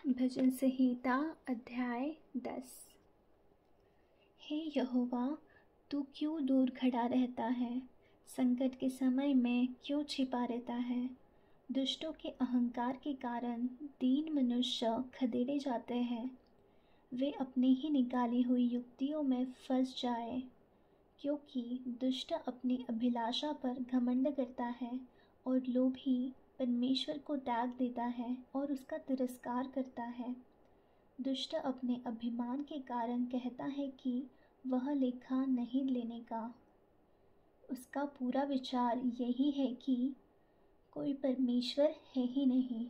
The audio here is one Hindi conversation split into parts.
भजन संहिता अध्याय 10। हे यहोवा, तू क्यों दूर खड़ा रहता है? संकट के समय में क्यों छिपा रहता है? दुष्टों के अहंकार के कारण दीन मनुष्य खदेड़े जाते हैं। वे अपनी ही निकाली हुई युक्तियों में फंस जाए, क्योंकि दुष्ट अपनी अभिलाषा पर घमंड करता है और लोभी परमेश्वर को त्याग देता है और उसका तिरस्कार करता है। दुष्ट अपने अभिमान के कारण कहता है कि वह लेखा नहीं लेने का। उसका पूरा विचार यही है कि कोई परमेश्वर है ही नहीं।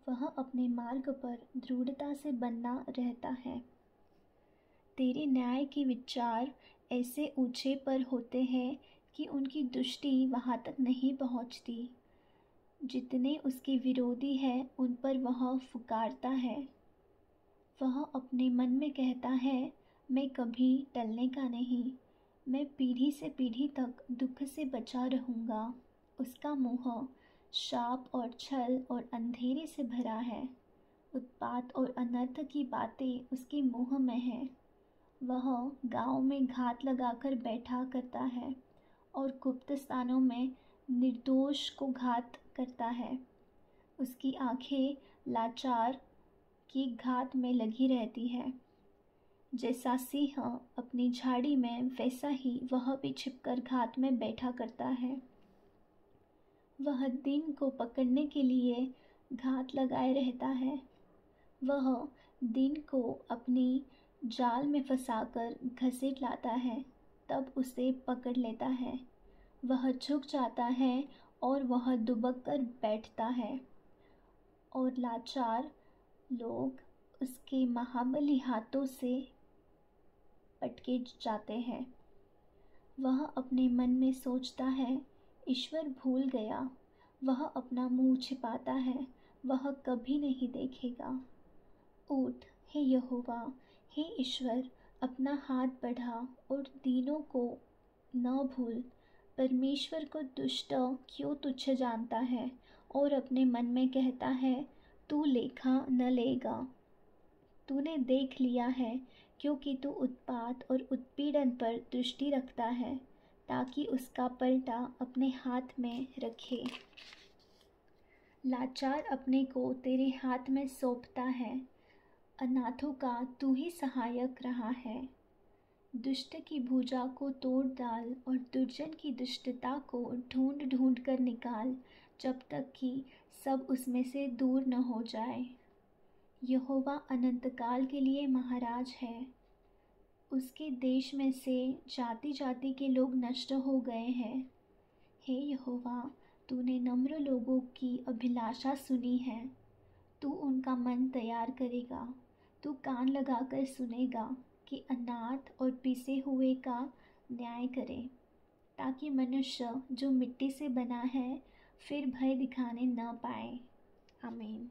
वह अपने मार्ग पर दृढ़ता से बना रहता है। तेरे न्याय के विचार ऐसे ऊंचे पर होते हैं कि उनकी दृष्टि वहाँ तक नहीं पहुँचती। जितने उसके विरोधी हैं उन पर वह फुकारता है। वह अपने मन में कहता है, मैं कभी टलने का नहीं, मैं पीढ़ी से पीढ़ी तक दुख से बचा रहूँगा। उसका मुँह शाप और छल और अंधेरे से भरा है। उत्पात और अनर्थ की बातें उसके मुँह में हैं। वह गाँव में घात लगाकर बैठा करता है और गुप्त स्थानों में निर्दोष को घात करता है। उसकी आंखें लाचार की घात में लगी रहती है। जैसा सिंह अपनी झाड़ी में, वैसा ही वह भी छिपकर घात में बैठा करता है। वह दिन को पकड़ने के लिए घात लगाए रहता है। वह दिन को अपनी जाल में फंसाकर घसीट लाता है, तब उसे पकड़ लेता है। वह झुक जाता है और वह दुबक कर बैठता है, और लाचार लोग उसके महाबली हाथों से पटके जाते हैं। वह अपने मन में सोचता है, ईश्वर भूल गया। वह अपना मुंह छिपाता है, वह कभी नहीं देखेगा। उठ, हे यहोवा, हे ईश्वर, अपना हाथ बढ़ा और दीनों को न भूल। परमेश्वर को दुष्ट क्यों तुच्छ जानता है और अपने मन में कहता है, तू लेखा न लेगा। तूने देख लिया है, क्योंकि तू उत्पात और उत्पीड़न पर दृष्टि रखता है, ताकि उसका पलटा अपने हाथ में रखे। लाचार अपने को तेरे हाथ में सौंपता है। अनाथों का तू ही सहायक रहा है। दुष्ट की भुजा को तोड़ डाल और दुर्जन की दुष्टता को ढूंढ ढूंढ कर निकाल, जब तक कि सब उसमें से दूर न हो जाए। यहोवा अनंतकाल के लिए महाराज है। उसके देश में से जाति जाति के लोग नष्ट हो गए हैं। हे यहोवा, तूने नम्र लोगों की अभिलाषा सुनी है। तू उनका मन तैयार करेगा। तू कान लगाकर सुनेगा कि अनाथ और पिसे हुए का न्याय करे, ताकि मनुष्य जो मिट्टी से बना है फिर भय दिखाने न पाए। आमीन।